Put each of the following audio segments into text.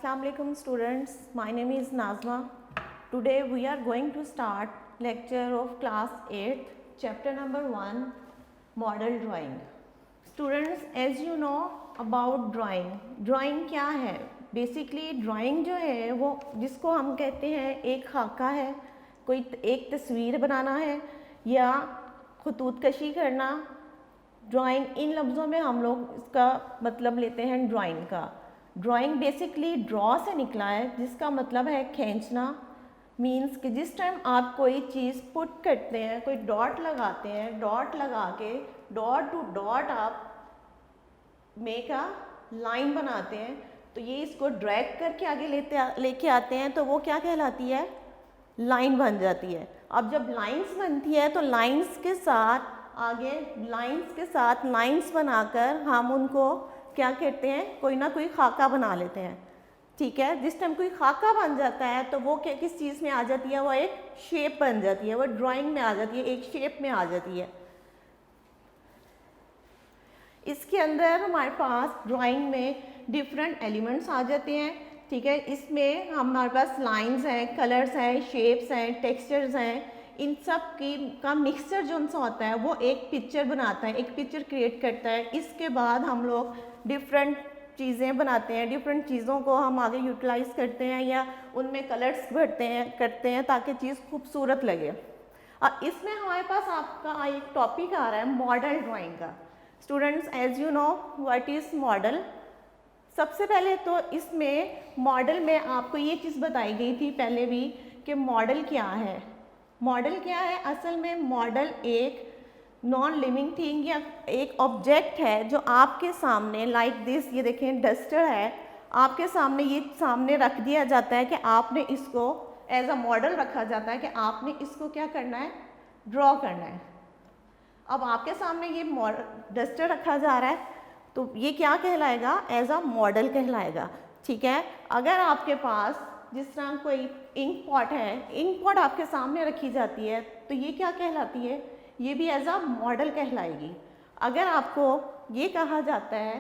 Assalamualaikum students, my name is Nazma. Today we are going to start lecture of class 8th, chapter number 1, model drawing. Students, as you know about drawing क्या है? Basically drawing जो है वो जिसको हम कहते हैं एक खाका है, कोई एक तस्वीर बनाना है या खतूत कशी करना. ड्राइंग इन लफ्ज़ों में हम लोग इसका मतलब लेते हैं ड्राइंग का. ड्राइंग बेसिकली ड्रॉ से निकला है जिसका मतलब है खींचना. मीन्स कि जिस टाइम आप कोई चीज़ पुट करते हैं, कोई डॉट लगाते हैं, डॉट लगा के डॉट टू डॉट आप मेक अ लाइन बनाते हैं, तो ये इसको ड्रैग करके आगे लेके आते हैं तो वो क्या कहलाती है? लाइन बन जाती है. अब जब लाइंस बनती है तो लाइंस के साथ लाइंस बनाकर हम उनको क्या कहते हैं? कोई ना कोई खाका बना लेते हैं. ठीक है, जिस टाइम कोई खाका बन जाता है तो वो क्या किस चीज़ में आ जाती है? वो एक शेप बन जाती है, वो ड्राइंग में आ जाती है, एक शेप में आ जाती है. इसके अंदर हमारे पास ड्राइंग में डिफरेंट एलिमेंट्स आ जाते हैं. ठीक है, इसमें हमारे पास लाइंस हैं, कलर्स हैं, शेप्स हैं, टेक्सचर्स हैं. इन सब का मिक्सचर जो सा होता है वो एक पिक्चर बनाता है, एक पिक्चर क्रिएट करता है. इसके बाद हम लोग डिफरेंट चीज़ें बनाते हैं, डिफरेंट चीज़ों को हम आगे यूटिलाइज़ करते हैं या उनमें कलर्स करते हैं ताकि चीज़ खूबसूरत लगे. और इसमें हमारे पास आपका एक टॉपिक आ रहा है मॉडल ड्राइंग का. Students, as you know what is model. सबसे पहले तो इसमें मॉडल में आपको ये चीज़ बताई गई थी पहले भी कि मॉडल क्या है. मॉडल क्या है? असल में मॉडल एक नॉन लिविंग थिंग या एक ऑब्जेक्ट है जो आपके सामने लाइक दिस, ये देखें डस्टर है, आपके सामने ये सामने रख दिया जाता है कि आपने इसको एज अ मॉडल रखा जाता है कि आपने इसको क्या करना है? ड्रॉ करना है. अब आपके सामने ये डस्टर रखा जा रहा है तो ये क्या कहलाएगा? एज अ मॉडल कहलाएगा. ठीक है, अगर आपके पास जिस तरह कोई इंक पॉट है, इंक पॉट आपके सामने रखी जाती है तो ये क्या कहलाती है? ये भी एज अ मॉडल कहलाएगी. अगर आपको ये कहा जाता है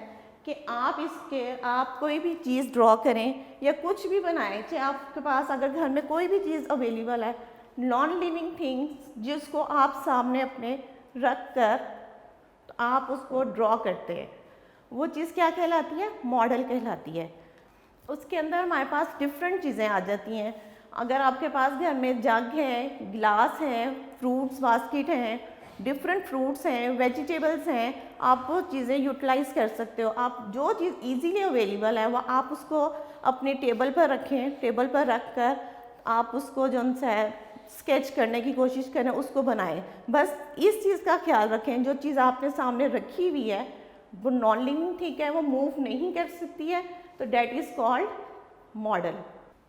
कि आप कोई भी चीज़ ड्रॉ करें या कुछ भी बनाएं, चाहे आपके पास अगर घर में कोई भी चीज़ अवेलेबल है, नॉन लिविंग थिंग्स जिसको आप सामने अपने रख कर तो आप उसको ड्रॉ करते हैं, वो चीज़ क्या कहलाती है? मॉडल कहलाती है. उसके अंदर हमारे पास डिफरेंट चीज़ें आ जाती हैं. अगर आपके पास घर में जग है, गिलास है, फ्रूट्स बास्केट हैं, डिफरेंट फ्रूट्स हैं, वेजिटेबल्स हैं, आप वो चीज़ें यूटिलाइज़ कर सकते हो. आप जो चीज़ इजीली अवेलेबल है वो आप उसको अपने टेबल पर रखें. टेबल पर रख कर आप उसको जो है स्केच करने की कोशिश करें, उसको बनाएं. बस इस चीज़ का ख्याल रखें, जो चीज़ आपने सामने रखी हुई है वो नॉन लिविंग ठीक है, वो मूव नहीं कर सकती है, तो डैट इज़ कॉल्ड मॉडल.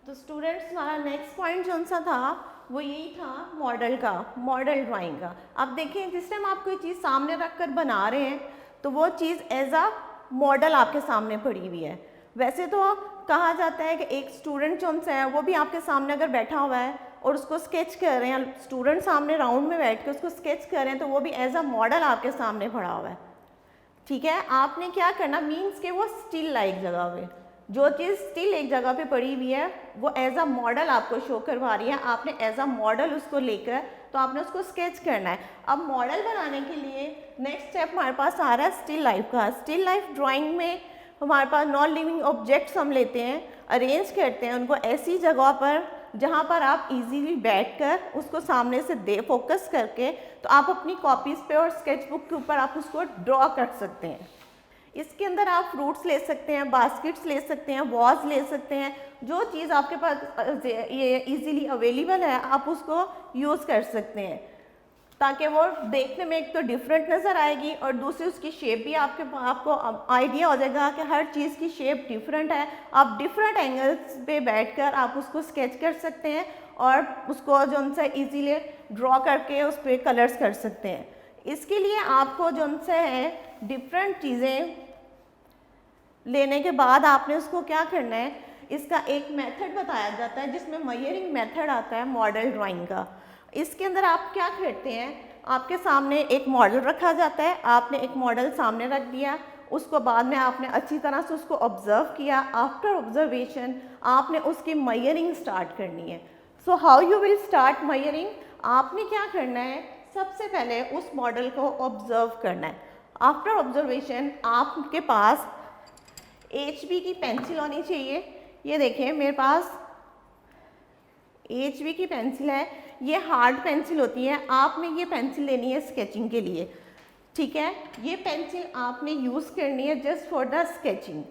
तो स्टूडेंट्स, हमारा नेक्स्ट पॉइंट जो सा था वो यही था मॉडल का, मॉडल ड्राइंग का. अब देखें, जिस टाइम आप कोई चीज़ सामने रख कर बना रहे हैं तो वो चीज़ एज अ मॉडल आपके सामने पड़ी हुई है. वैसे तो कहा जाता है कि एक स्टूडेंट जो है वो भी आपके सामने अगर बैठा हुआ है और उसको स्केच कर रहे हैं, स्टूडेंट सामने राउंड में बैठ के उसको स्केच कर रहे हैं, तो वो भी एज अ मॉडल आपके सामने पड़ा हुआ है. ठीक है, आपने क्या करना, मीन्स के वो स्टिल लाइक जगह पे, जो चीज़ स्टिल एक जगह पे पड़ी हुई है वो एज अ मॉडल आपको शो करवा रही है. आपने एज अ मॉडल उसको लेकर तो आपने उसको स्केच करना है. अब मॉडल बनाने के लिए नेक्स्ट स्टेप हमारे पास आ रहा है स्टिल लाइफ का. स्टिल लाइफ ड्राइंग में हमारे पास नॉन लिविंग ऑब्जेक्ट्स हम लेते हैं, अरेंज करते हैं उनको ऐसी जगह पर जहाँ पर आप इजीली बैठकर उसको सामने से फोकस करके तो आप अपनी कॉपीज़ पे और स्केचबुक के ऊपर आप उसको ड्रॉ कर सकते हैं. इसके अंदर आप फ्रूट्स ले सकते हैं, बास्केट्स ले सकते हैं, वॉज ले सकते हैं. जो चीज़ आपके पास ये इजीली अवेलेबल है आप उसको यूज़ कर सकते हैं ताकि वो देखने में एक तो डिफरेंट नज़र आएगी और दूसरी उसकी शेप भी आपको आइडिया हो जाएगा कि हर चीज़ की शेप डिफरेंट है. आप डिफरेंट एंगल्स पे बैठकर आप उसको स्केच कर सकते हैं और उसको जो उनसे ईजीली ड्रॉ करके उस पर कलर्स कर सकते हैं. इसके लिए आपको जो उनसे है डिफरेंट चीज़ें लेने के बाद आपने उसको क्या करना है, इसका एक मेथड बताया जाता है जिसमें मेजरिंग मेथड आता है मॉडल ड्राइंग का. इसके अंदर आप क्या करते हैं, आपके सामने एक मॉडल रखा जाता है, आपने एक मॉडल सामने रख दिया, उसको बाद में आपने अच्छी तरह से उसको ऑब्ज़र्व किया। आफ्टर ऑब्जर्वेशन आपने उसकी मेजरिंग स्टार्ट करनी है। So how you will start measuring, आपने क्या करना है, सबसे पहले उस मॉडल को ऑब्ज़र्व करना है। आफ्टर ऑब्जर्वेशन आपके पास HB की पेंसिल होनी चाहिए। ये देखें मेरे पास HB की पेंसिल है, ये हार्ड पेंसिल होती है, आपने ये पेंसिल लेनी है स्केचिंग के लिए, ठीक है। ये पेंसिल आपने यूज़ करनी है जस्ट फॉर द स्केचिंग,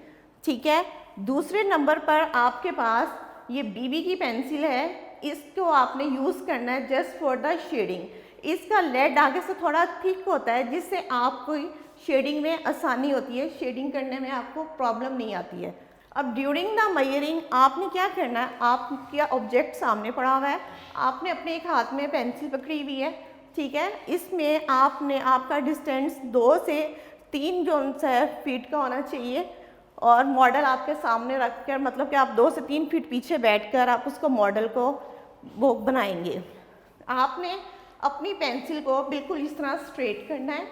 ठीक है। दूसरे नंबर पर आपके पास ये BB की पेंसिल है, इसको आपने यूज़ करना है जस्ट फॉर द शेडिंग। इसका लेड आगे से थोड़ा थिक होता है जिससे आपको शेडिंग में आसानी होती है, शेडिंग करने में आपको प्रॉब्लम नहीं आती है। अब ड्यूरिंग द मेजरिंग आपने क्या करना है, आपका ऑब्जेक्ट सामने पड़ा हुआ है, आपने अपने एक हाथ में पेंसिल पकड़ी हुई है, ठीक है। इसमें आपने आपका डिस्टेंस 2 से 3 जो है फीट का होना चाहिए और मॉडल आपके सामने रख कर, मतलब कि आप 2 से 3 फीट पीछे बैठकर आप उसको मॉडल को वो बनाएंगे। आपने अपनी पेंसिल को बिल्कुल इस तरह स्ट्रेट करना है,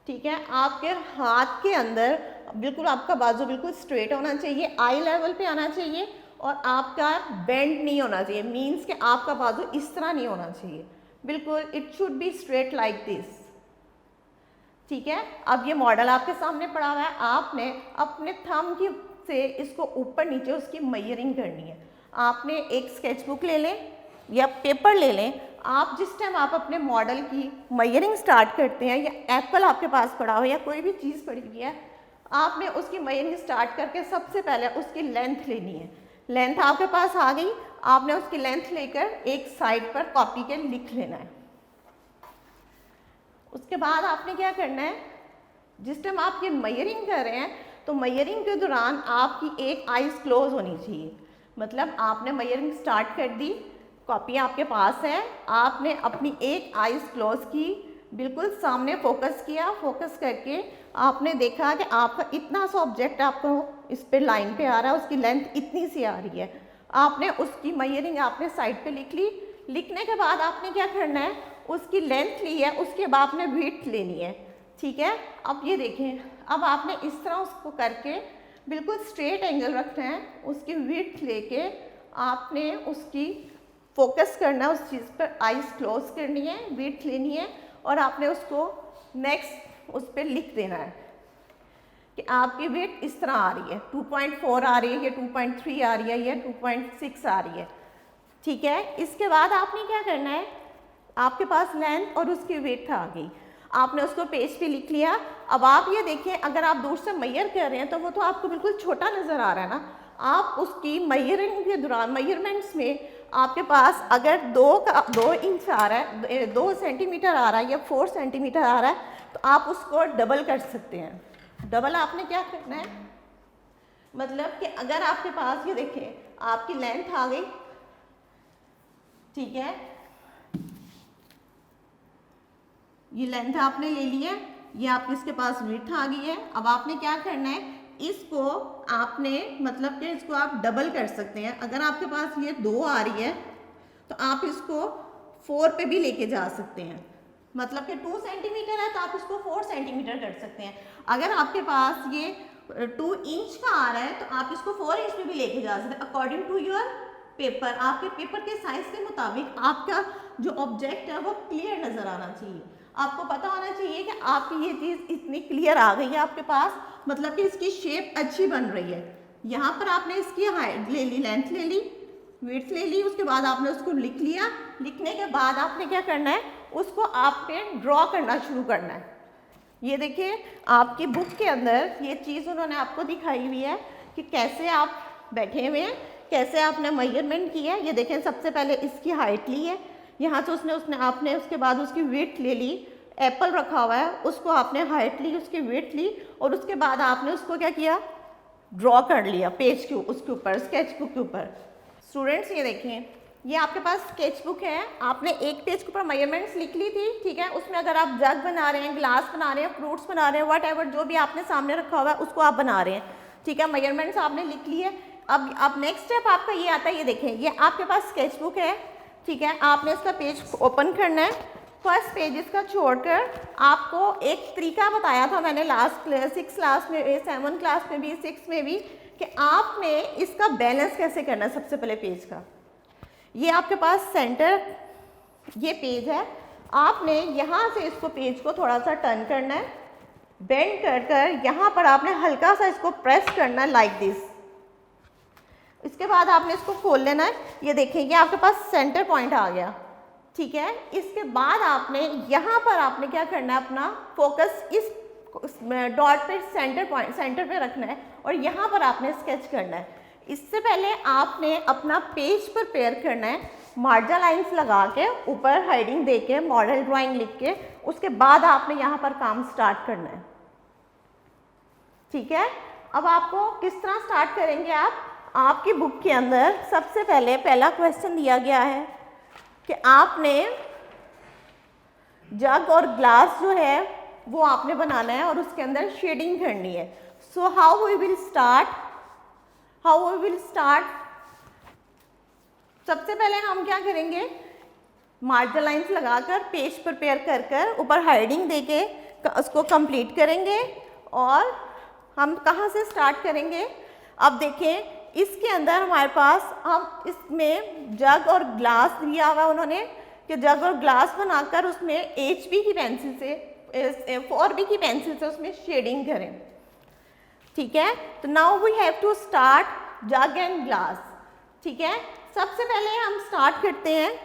ठीक है। आपके हाथ के अंदर बिल्कुल आपका बाजू बिल्कुल स्ट्रेट होना चाहिए, आई लेवल पे आना चाहिए और आपका बेंड नहीं होना चाहिए, मीन्स कि आपका बाजू इस तरह नहीं होना चाहिए, बिल्कुल it should be straight like this, ठीक है। अब ये मॉडल आपके सामने पड़ा हुआ है, आपने अपने थंब की से इसको ऊपर नीचे उसकी मेजरिंग करनी है। आपने एक स्केच बुक ले लें या पेपर ले लें, आप जिस टाइम आप अपने मॉडल की मेजरिंग स्टार्ट करते हैं, या एप्पल आपके पास पड़ा हो या कोई भी चीज़ पड़ी हुई है, आपने उसकी मेजरिंग स्टार्ट करके सबसे पहले उसकी लेंथ लेनी है। लेंथ आपके पास आ गई, आपने उसकी लेंथ लेकर एक साइड पर कॉपी के लिख लेना है। उसके बाद आपने क्या करना है, जिस टाइम आप ये मेजरिंग कर रहे हैं तो मेजरिंग के दौरान आपकी एक आइज़ क्लोज होनी चाहिए, मतलब आपने मेजरिंग स्टार्ट कर दी, कॉपी आपके पास है, आपने अपनी एक आइज़ क्लोज की, बिल्कुल सामने फोकस किया, फोकस करके आपने देखा कि आपका इतना सा ऑब्जेक्ट आपको इस पे लाइन पे आ रहा है, उसकी लेंथ इतनी सी आ रही है, आपने उसकी मेजरिंग आपने साइड पे लिख ली। लिखने के बाद आपने क्या करना है, उसकी लेंथ ली है, उसके बाद आपने विड्थ लेनी है, ठीक है। अब ये देखें, अब आपने इस तरह उसको करके बिल्कुल स्ट्रेट एंगल रखना है, उसकी विड्थ लेके आपने उसकी फोकस करना है उस चीज़ पर, आइज़ क्लोज करनी है, विड्थ लेनी है और आपने उसको नेक्स्ट उस पर लिख देना है कि आपकी विड्थ इस तरह आ रही है, 2.4 आ रही है, या 2.3 आ रही है, या 2.6 आ रही है, ठीक है। इसके बाद आपने क्या करना है, आपके पास लेंथ और उसकी विड्थ आ गई, आपने उसको पेज पे लिख लिया। अब आप ये देखिए, अगर आप दूर से मेजर कर रहे हैं तो वो तो आपको बिल्कुल छोटा नज़र आ रहा है ना, आप उसकी मेजरिंग के दौरान मेजरमेंट्स में आपके पास अगर 2 इंच आ रहा है, 2 सेंटीमीटर आ रहा है या 4 सेंटीमीटर आ रहा है, तो आप उसको डबल कर सकते हैं। डबल आपने क्या करना है, मतलब कि अगर आपके पास ये देखें आपकी लेंथ आ गई, ठीक है, ये लेंथ आपने ले ली है, ये आपके इसके पास विड्थ आ गई है। अब आपने क्या करना है, इसको आपने मतलब कि इसको आप डबल कर सकते हैं। अगर आपके पास ये 2 आ रही है तो आप इसको 4 पे भी लेके जा सकते हैं, मतलब कि 2 सेंटीमीटर है तो आप इसको 4 सेंटीमीटर कर सकते हैं। अगर आपके पास ये 2 इंच का आ रहा है तो आप इसको 4 इंच पे भी लेके जा सकते हैं, अकॉर्डिंग टू योर पेपर। आपके पेपर के साइज के मुताबिक आपका जो ऑब्जेक्ट है वो क्लियर नज़र आना चाहिए, आपको पता होना चाहिए कि आपकी ये चीज़ इतनी क्लियर आ गई है आपके पास, मतलब कि इसकी शेप अच्छी बन रही है। यहाँ पर आपने इसकी हाइट ले ली, लेंथ ले ली, विड्थ ले ली, उसके बाद आपने उसको लिख लिया। लिखने के बाद आपने क्या करना है, उसको आपने ड्रॉ करना शुरू करना है। ये देखिए आपकी बुक के अंदर ये चीज़ उन्होंने आपको दिखाई हुई है कि कैसे आप बैठे हुए हैं, कैसे आपने मेजरमेंट की है। ये देखें, सबसे पहले इसकी हाइट ली है, यहाँ से उसने आपने उसके बाद उसकी विड्थ ले ली, एप्पल रखा हुआ है उसको आपने हाइट ली, उसकी विड्थ ली और उसके बाद आपने उसको क्या किया, ड्रॉ कर लिया पेज के उसके ऊपर, स्केच बुक के ऊपर। स्टूडेंट्स ये देखें, ये आपके पास स्केच बुक है, आपने एक पेज के ऊपर मेजरमेंट्स लिख ली थी, ठीक है। उसमें अगर आप जग बना रहे हैं, ग्लास बना रहे हैं, फ्रूट्स बना रहे हैं, वट एवर जो भी आपने सामने रखा हुआ है उसको आप बना रहे हैं, ठीक है। मेजरमेंट्स आपने लिख लिए। अब नेक्स्ट स्टेप आपका ये आता है, ये देखें, ये आपके पास स्केच बुक है, ठीक है। आपने इसका पेज ओपन करना है, फर्स्ट पेज इसका छोड़कर आपको एक तरीका बताया था मैंने लास्ट 6 क्लास में, 7 क्लास में भी, 6 में भी, कि आपने इसका बैलेंस कैसे करना है। सबसे पहले पेज का, ये आपके पास सेंटर ये पेज है, आपने यहाँ से इसको पेज को थोड़ा सा टर्न करना है, बेंड कर कर यहाँ पर आपने हल्का सा इसको प्रेस करना है लाइक दिस। इसके बाद आपने इसको खोल लेना है, ये देखें ये आपके पास सेंटर पॉइंट आ गया, ठीक है। इसके बाद आपने यहाँ पर आपने क्या करना है, अपना फोकस इस डॉट पे सेंटर पे रखना है और यहाँ पर आपने स्केच करना है। इससे पहले आपने अपना पेज पर प्रिपेयर करना है, मार्जिन लाइंस लगा के, ऊपर हेडिंग दे के, मॉडल ड्राइंग लिख के, उसके बाद आपने यहाँ पर काम स्टार्ट करना है, ठीक है। अब आपको किस तरह स्टार्ट करेंगे आप, आपकी बुक के अंदर सबसे पहले पहला क्वेश्चन दिया गया है कि आपने जग और ग्लास जो है वो आपने बनाना है और उसके अंदर शेडिंग करनी है। So how we will start, सबसे पहले हम क्या करेंगे, मार्जिन लाइंस लगाकर पेज प्रिपेयर कर कर ऊपर हाइडिंग देके उसको कंप्लीट करेंगे। और हम कहाँ से स्टार्ट करेंगे, अब देखें इसके अंदर हमारे पास, हम इसमें जग और ग्लास दिया हुआ उन्होंने कि जग और ग्लास बनाकर उसमें HB की पेंसिल से 4B की पेंसिल से उसमें शेडिंग करें, ठीक है। तो now we have to start jug and glass, ठीक है। सबसे पहले हम स्टार्ट करते हैं,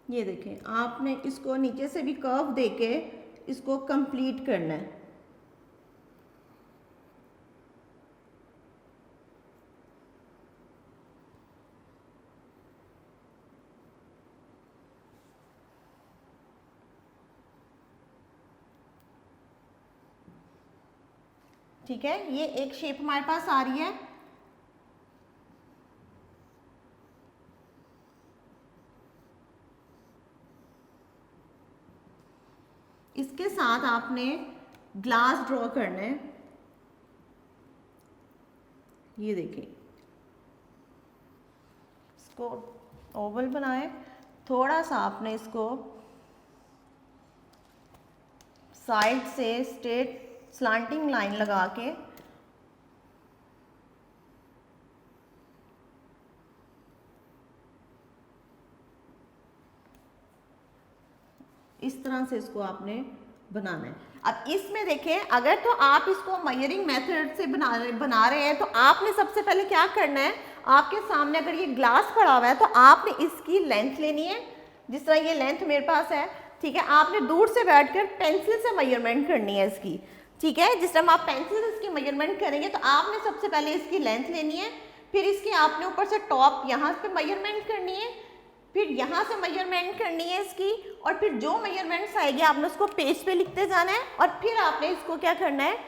ये देखें आपने इसको नीचे से भी कर्व देके इसको कंप्लीट करना है, ठीक है। ये एक शेप हमारे पास आ रही है, इसके साथ आपने ग्लास ड्रॉ करना है, ये देखिए इसको ओवल बनाए, थोड़ा सा आपने इसको साइड से स्ट्रेट स्लांटिंग लाइन लगा के इस तरह से इसको आपने बनाना है। अब इसमें देखें, अगर तो आप इसको मेजरिंग मेथड से बना रहे हैं तो आपने सबसे पहले क्या करना है, आपके सामने अगर ये ग्लास पड़ा हुआ है तो आपने इसकी लेंथ लेनी है, जिस तरह ये लेंथ मेरे पास है, ठीक है। आपने दूर से बैठकर पेंसिल से मेजरमेंट करनी है इसकी, ठीक है। जिस टाइम आप पेंसिल से इसकी मेजरमेंट करेंगे तो आपने सबसे पहले इसकी लेंथ लेनी है, फिर इसकी आपने ऊपर से टॉप यहाँ पे मेजरमेंट करनी है, फिर यहाँ से मेजरमेंट करनी है इसकी, और फिर जो मेजरमेंट्स आएगी आपने उसको पेज पे लिखते जाना है, और फिर आपने इसको क्या करना है,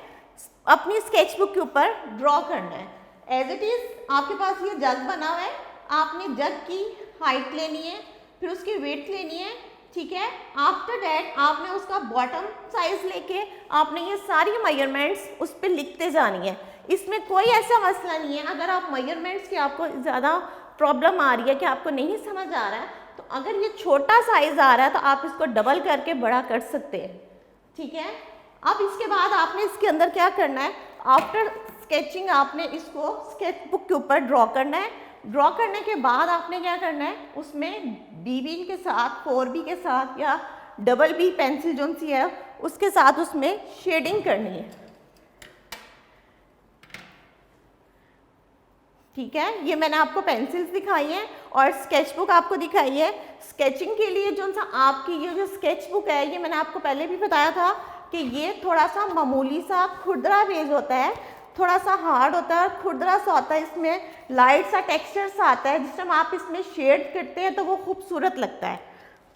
अपनी स्केचबुक के ऊपर ड्रॉ करना है। एज इट इज़ आपके पास ये जग बना हुआ है, आपने जग की हाइट लेनी है, फिर उसकी वेट लेनी है, ठीक है। आफ्टर दैट आपने उसका बॉटम साइज लेके आपने ये सारी मेजरमेंट्स उस पर लिखते जानी है। इसमें कोई ऐसा मसला नहीं है, अगर आप मेजरमेंट्स की आपको ज़्यादा प्रॉब्लम आ रही है कि आपको नहीं समझ आ रहा है, तो अगर ये छोटा साइज आ रहा है तो आप इसको डबल करके बड़ा कर सकते हैं, ठीक है। अब इसके बाद आपने इसके अंदर क्या करना है, आफ्टर स्केचिंग आपने इसको स्केचबुक के ऊपर ड्रॉ करना है। ड्रॉ करने के बाद आपने क्या करना है, उसमें BB के साथ, 4B के साथ या BB पेंसिल जो सी है उसके साथ उसमें शेडिंग करनी है, ठीक है। ये मैंने आपको पेंसिल्स दिखाई हैं और स्केचबुक आपको दिखाई है। स्केचिंग के लिए जो सा आपकी ये जो स्केचबुक है, ये मैंने आपको पहले भी बताया था कि ये थोड़ा सा मामूली सा खुरदरा पेज होता है, थोड़ा सा हार्ड होता है, खुरदरा सा होता है, इसमें लाइट सा टेक्सचर सा आता है, जिस टाइम आप इसमें शेड करते हैं तो वो खूबसूरत लगता है,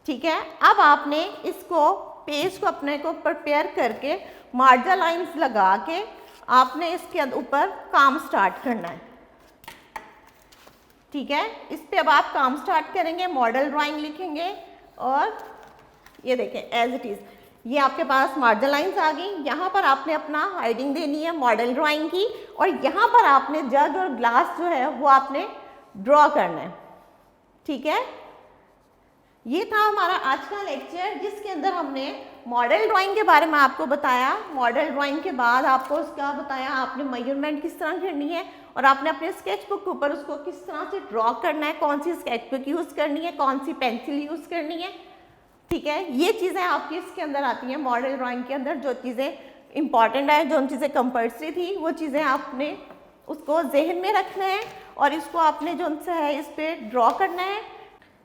ठीक है। अब आपने इसको पेज को अपने को प्रिपेयर करके मार्जिन लाइंस लगा के आपने इसके ऊपर काम स्टार्ट करना है, ठीक है। इस पे अब आप काम स्टार्ट करेंगे, मॉडल ड्राइंग लिखेंगे और ये देखें एज इट इज़, ये आपके पास मार्जिन लाइंस आ गई। यहाँ पर आपने अपना हाइडिंग देनी है मॉडल ड्राइंग की, और यहाँ पर आपने जग और ग्लास जो है वो आपने ड्रॉ करना है। ठीक है, ये था हमारा आज का लेक्चर, जिसके अंदर हमने मॉडल ड्राइंग के बारे में आपको बताया। मॉडल ड्राइंग के बाद आपको उसका बताया आपने मेजरमेंट किस तरह करनी है, और आपने अपने स्केच बुक के ऊपर उसको किस तरह से ड्रॉ करना है, कौन सी स्केच बुक यूज़ करनी है, कौन सी पेंसिल यूज़ करनी है। ठीक है, ये चीज़ें आपकी इसके अंदर आती हैं मॉडल ड्राइंग के अंदर। जो चीज़ें इंपॉर्टेंट है, जो चीज़ें कंपल्सरी थी, वो चीज़ें आपने उसको जहन में रखना है, और इसको आपने जो है इस पर ड्रॉ करना है।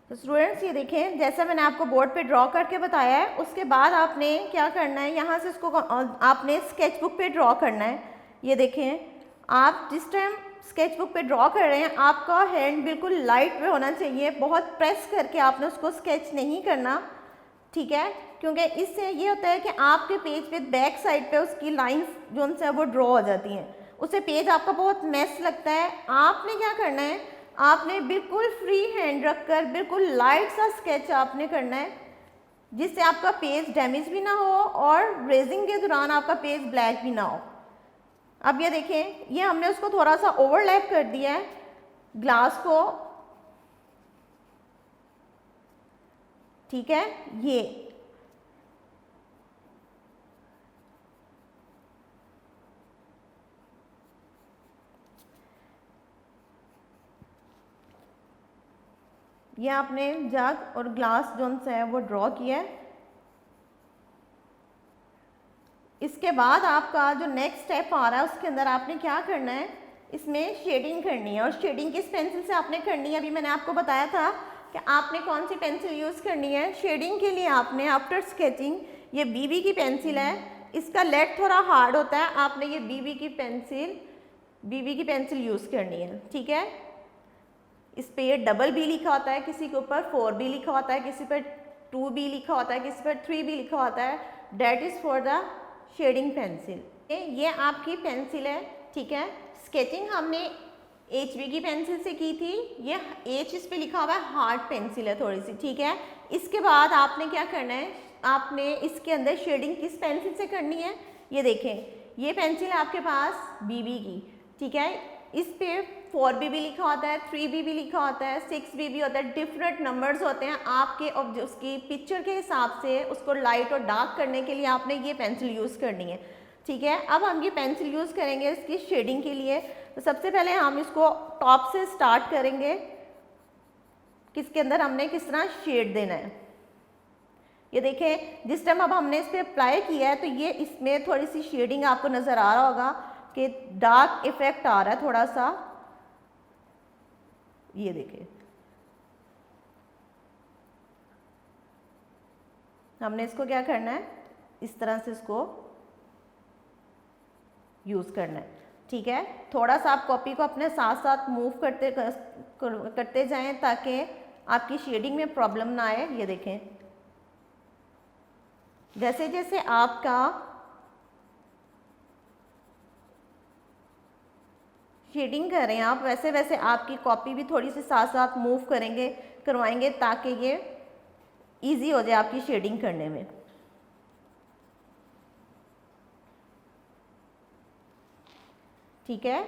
तो स्टूडेंट्स ये देखें, जैसा मैंने आपको बोर्ड पे ड्रॉ करके बताया है, उसके बाद आपने क्या करना है, यहाँ से इसको आपने स्केच बुक पे ड्रॉ करना है। ये देखें, आप जिस टाइम स्केच बुक पे ड्रॉ कर रहे हैं, आपका हैंड बिल्कुल लाइट पे होना चाहिए, बहुत प्रेस करके आपने उसको स्केच नहीं करना। ठीक है, क्योंकि इससे ये होता है कि आपके पेज पे बैक साइड पे उसकी लाइंस जो है वो ड्रॉ हो जाती हैं, उससे पेज आपका बहुत मेस लगता है। आपने क्या करना है, आपने बिल्कुल फ्री हैंड रखकर बिल्कुल लाइट सा स्केच आपने करना है, जिससे आपका पेज डैमेज भी ना हो और रेजिंग के दौरान आपका पेज ब्लैक भी ना हो। अब ये देखें, ये हमने उसको थोड़ा सा ओवरलैप कर दिया है ग्लास को। ठीक है, ये आपने जग और ग्लास जो है वो ड्रॉ किया है। इसके बाद आपका जो नेक्स्ट स्टेप आ रहा है, उसके अंदर आपने क्या करना है, इसमें शेडिंग करनी है। और शेडिंग किस पेंसिल से आपने करनी है, अभी मैंने आपको बताया था कि आपने कौन सी पेंसिल यूज़ करनी है। शेडिंग के लिए आपने आफ्टर स्केचिंग, ये बीबी की पेंसिल है, इसका लेड थोड़ा हार्ड होता है, आपने ये बीबी की पेंसिल यूज़ करनी है। ठीक है, इस पे ये डबल बी लिखा होता है, किसी के ऊपर 4B लिखा होता है, किसी पर 2B लिखा होता है, किसी पर 3B लिखा होता है। That is for the shading pencil. ये आपकी पेंसिल है। ठीक है, स्केचिंग हमने HB की पेंसिल से की थी, ये H इस पे लिखा हुआ है, हार्ड पेंसिल है थोड़ी सी। ठीक है, इसके बाद आपने क्या करना है, आपने इसके अंदर शेडिंग किस पेंसिल से करनी है, ये देखें, ये पेंसिल है आपके पास BB की। ठीक है, इस पे 4B भी लिखा होता है, 3B भी लिखा होता है, 6B भी होता है, डिफरेंट नंबर्स होते हैं आपके, और उसकी पिक्चर के हिसाब से उसको लाइट और डार्क करने के लिए आपने ये पेंसिल यूज़ करनी है। ठीक है, अब हम ये पेंसिल यूज़ करेंगे इसकी शेडिंग के लिए। तो सबसे पहले हम इसको टॉप से स्टार्ट करेंगे, किसके अंदर हमने किस तरह शेड देना है। ये देखें, जिस टाइम अब हमने इस पर अप्लाई किया है, तो ये इसमें थोड़ी सी शेडिंग आपको नज़र आ रहा होगा कि डार्क इफेक्ट आ रहा है थोड़ा सा। ये देखें, हमने इसको क्या करना है, इस तरह से इसको यूज़ करना है। ठीक है, थोड़ा सा आप कॉपी को अपने साथ साथ मूव करते जाएं, ताकि आपकी शेडिंग में प्रॉब्लम ना आए। ये देखें, जैसे जैसे आपका शेडिंग कर रहे हैं आप, वैसे वैसे आपकी कॉपी भी थोड़ी सी साथ साथ मूव करवाएंगे, ताकि ये इजी हो जाए आपकी शेडिंग करने में। ठीक है,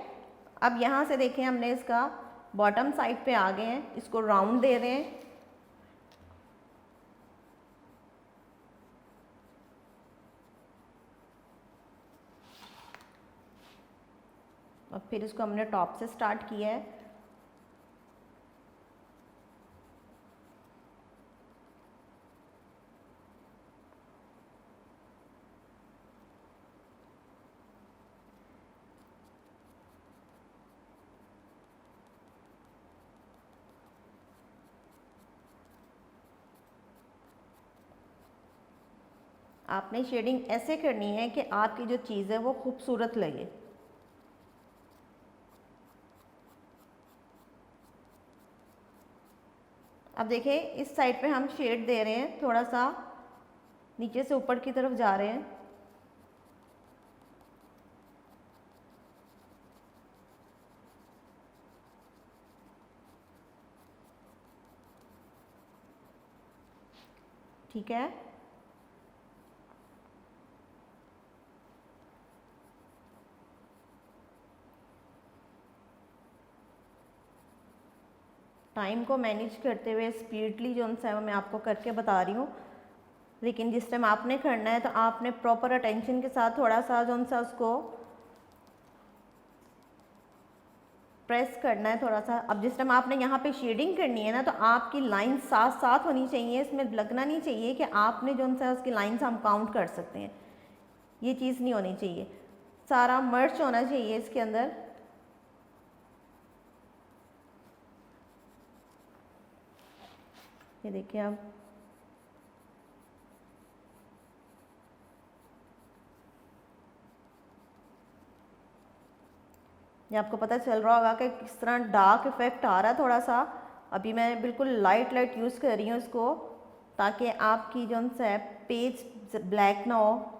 अब यहाँ से देखें, हमने इसका बॉटम साइड पे आ गए हैं, इसको राउंड दे रहे हैं। और फिर इसको हमने टॉप से स्टार्ट किया है। आपने शेडिंग ऐसे करनी है कि आपकी जो चीज़ है वो खूबसूरत लगे। अब देखें, इस साइड पे हम शेड दे रहे हैं, थोड़ा सा नीचे से ऊपर की तरफ जा रहे हैं। ठीक है, टाइम को मैनेज करते हुए स्पीडली जो सा है वो मैं आपको करके बता रही हूँ, लेकिन जिस टाइम आपने करना है तो आपने प्रॉपर अटेंशन के साथ थोड़ा सा जो सा उसको प्रेस करना है थोड़ा सा। अब जिस टाइम आपने यहाँ पे शेडिंग करनी है ना, तो आपकी लाइन साथ साथ होनी चाहिए, इसमें लगना नहीं चाहिए कि आपने जो सा उसकी लाइन से हम काउंट कर सकते हैं, ये चीज़ नहीं होनी चाहिए, सारा मर्च होना चाहिए इसके अंदर। ये देखिए आप, ये आपको पता चल रहा होगा कि किस तरह डार्क इफेक्ट आ रहा है थोड़ा सा। अभी मैं बिल्कुल लाइट लाइट यूज़ कर रही हूँ इसको, ताकि आपकी जो सा पेज ब्लैक ना हो।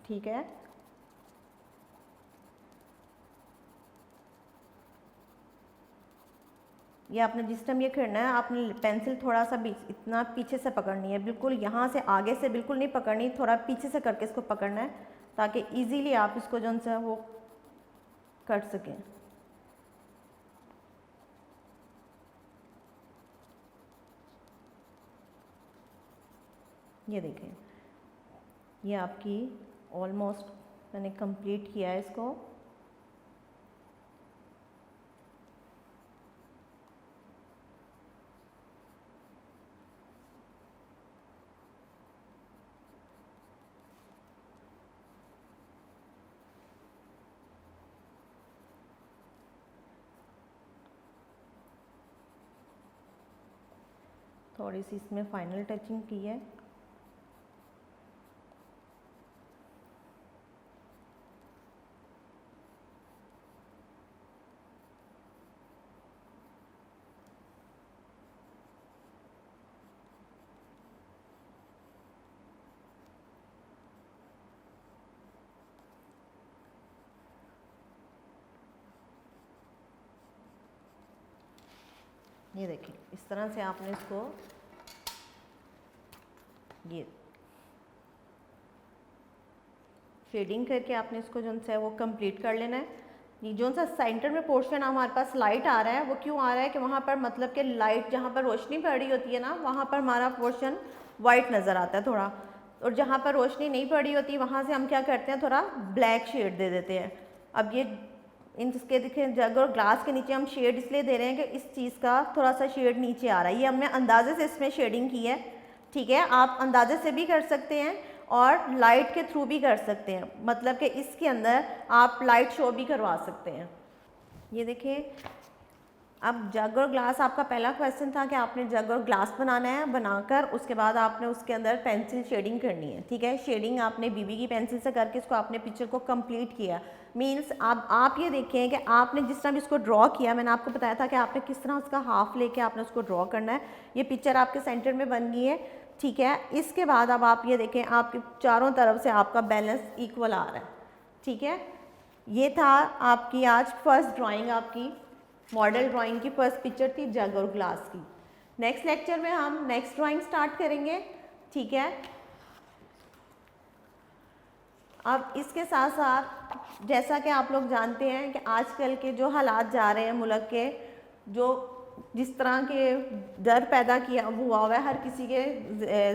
ठीक है, ये आपने जिस टाइम ये करना है, आपने पेंसिल थोड़ा सा इतना पीछे से पकड़नी है, बिल्कुल यहाँ से आगे से बिल्कुल नहीं पकड़नी, थोड़ा पीछे से करके इसको पकड़ना है, ताकि इजीली आप इसको जो सा वो कर सकें। ये देखें, ये आपकी ऑलमोस्ट मैंने कंप्लीट किया है इसको। थोड़ी सी इसमें फाइनल टचिंग की है। ये देखिए, इस तरह से आपने इसको ये शेडिंग करके आपने इसको जो है वो कंप्लीट कर लेना है। ये जो सा सेंटर में पोर्शन हमारे पास लाइट आ रहा है, वो क्यों आ रहा है कि वहाँ पर मतलब कि लाइट जहाँ पर रोशनी पड़ रही होती है ना, वहाँ पर हमारा पोर्शन वाइट नज़र आता है थोड़ा, और जहाँ पर रोशनी नहीं पड़ी होती वहाँ से हम क्या करते हैं, थोड़ा ब्लैक शेड दे देते हैं। अब ये इसके देखें जग और ग्लास के नीचे हम शेड इसलिए दे रहे हैं कि इस चीज़ का थोड़ा सा शेड नीचे आ रहा है, ये हमने अंदाजे से इसमें शेडिंग की है। ठीक है, आप अंदाजे से भी कर सकते हैं और लाइट के थ्रू भी कर सकते हैं, मतलब कि इसके अंदर आप लाइट शो भी करवा सकते हैं। ये देखिए, अब जग और ग्लास, आपका पहला क्वेश्चन था कि आपने जग और ग्लास बनाना है, बनाकर उसके बाद आपने उसके अंदर पेंसिल शेडिंग करनी है। ठीक है, शेडिंग आपने बीबी की पेंसिल से करके इसको आपने पिक्चर को कंप्लीट किया। मीन्स अब आप ये देखें कि आपने जिस तरह इसको ड्रॉ किया, मैंने आपको बताया था कि आपने किस तरह उसका हाफ लेके आपने उसको ड्रॉ करना है। ये पिक्चर आपके सेंटर में बन गई है। ठीक है, इसके बाद अब आप ये देखें, आपके चारों तरफ से आपका बैलेंस इक्वल आ रहा है। ठीक है, ये था आपकी आज फर्स्ट ड्राइंग, आपकी मॉडल ड्राइंग की फर्स्ट पिक्चर थी जग और ग्लास की। नेक्स्ट लेक्चर में हम नेक्स्ट ड्राइंग स्टार्ट करेंगे। ठीक है, अब इसके साथ साथ जैसा कि आप लोग जानते हैं कि आजकल के जो हालात जा रहे हैं मुल्क के, जो जिस तरह के डर पैदा किया हुआ है हर किसी के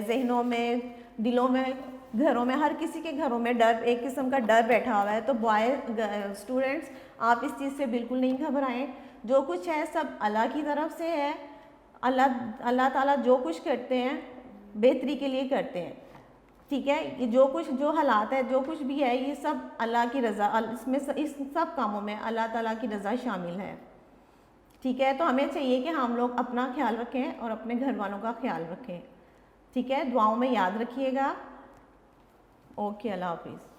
जहनों में, दिलों में, घरों में, हर किसी के घरों में डर, एक किस्म का डर बैठा हुआ है। तो बॉय स्टूडेंट्स, आप इस चीज़ से बिल्कुल नहीं घबराएं। जो कुछ है सब अल्लाह की तरफ से है। अल्लाह ताला जो कुछ करते हैं बेहतरी के लिए करते हैं। ठीक है, ये जो कुछ, जो हालात है, जो कुछ भी है, ये सब अल्लाह की रज़ा, इसमें इस सब कामों में अल्लाह ताला की रज़ा शामिल है। ठीक है, तो हमें चाहिए कि हम लोग अपना ख्याल रखें और अपने घर वालों का ख्याल रखें। ठीक है, दुआओं में याद रखिएगा। ओके, अल्लाह हाफिज़।